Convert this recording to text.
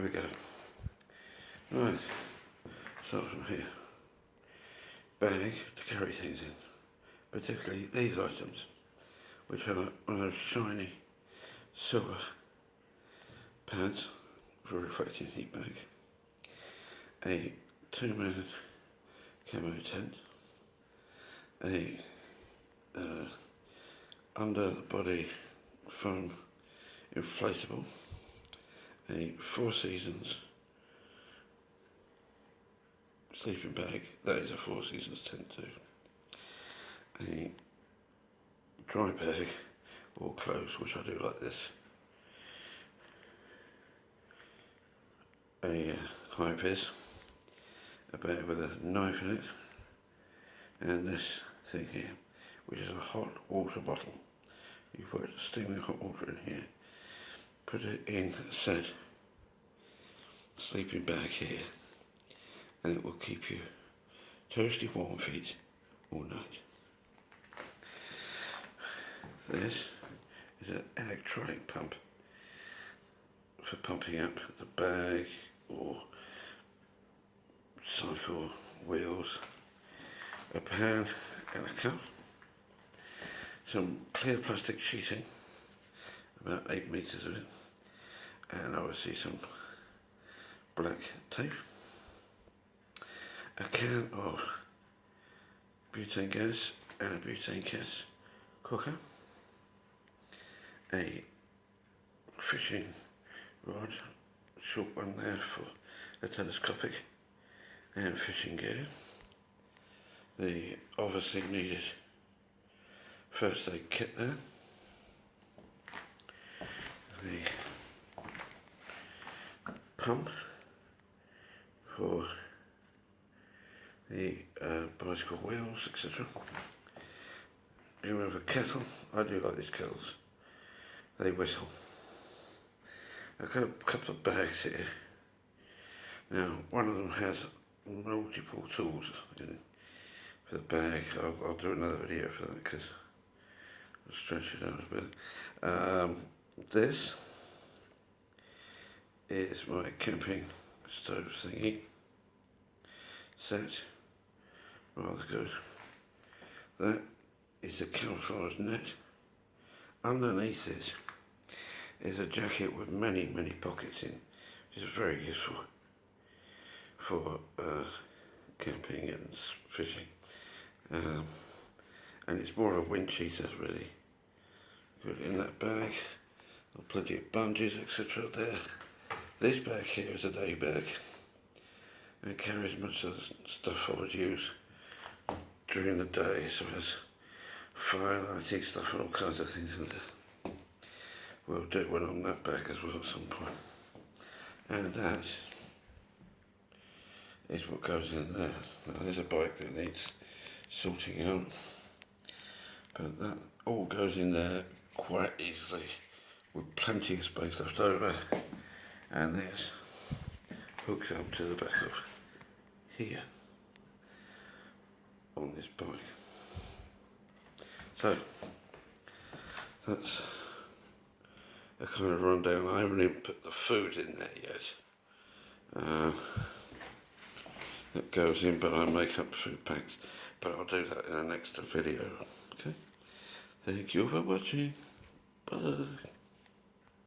we go. Right, start from here. Bag to carry things in, particularly these items, which are one of those shiny silver pads for a reflecting heat bag, a 2-man camo tent, a under the body foam inflatable, a Four Seasons sleeping bag, that is a Four Seasons tent too, a dry bag or clothes, which I do like this, a high vis, a bag with a knife in it, and this thing here, which is a hot water bottle. You put steaming hot water in here, put it in said sleeping bag here, and it will keep you toasty warm feet all night. This is an electronic pump for pumping up the bag or cycle wheels, a pan and a cup, some clear plastic sheeting, about 8 meters of it, and obviously some black tape, a can of butane gas and a butane gas cooker, a fishing rod, short one there for a telescopic and fishing gear, the obviously needed first aid kit there, the pump for the bicycle wheels, etc. You have a kettle. I do like these kettles, they whistle. I've got a couple of bags here. Now, one of them has multiple tools in for the bag. I'll do another video for that because I'll stretch it out a bit. This is my camping stove thingy set, rather good. That is a camouflage net. Underneath it is a jacket with many pockets in, which is very useful for camping and fishing, and it's more of a wind cheater really. Good in that bag, plenty of bungees etc. there. This bag here is a day bag and it carries much of the stuff I would use during the day, so it has fire lighting stuff and all kinds of things in there. We'll do one on that bag as well at some point. And that is what goes in there. Now there's a bike that needs sorting out, but that all goes in there quite easily with plenty of space left over, and this hooks up to the back of here on this bike. So that's a kind of rundown. I haven't even put the food in there yet. That goes in, but I make up food packs, but I'll do that in the next video. Okay, thank you for watching. Bye.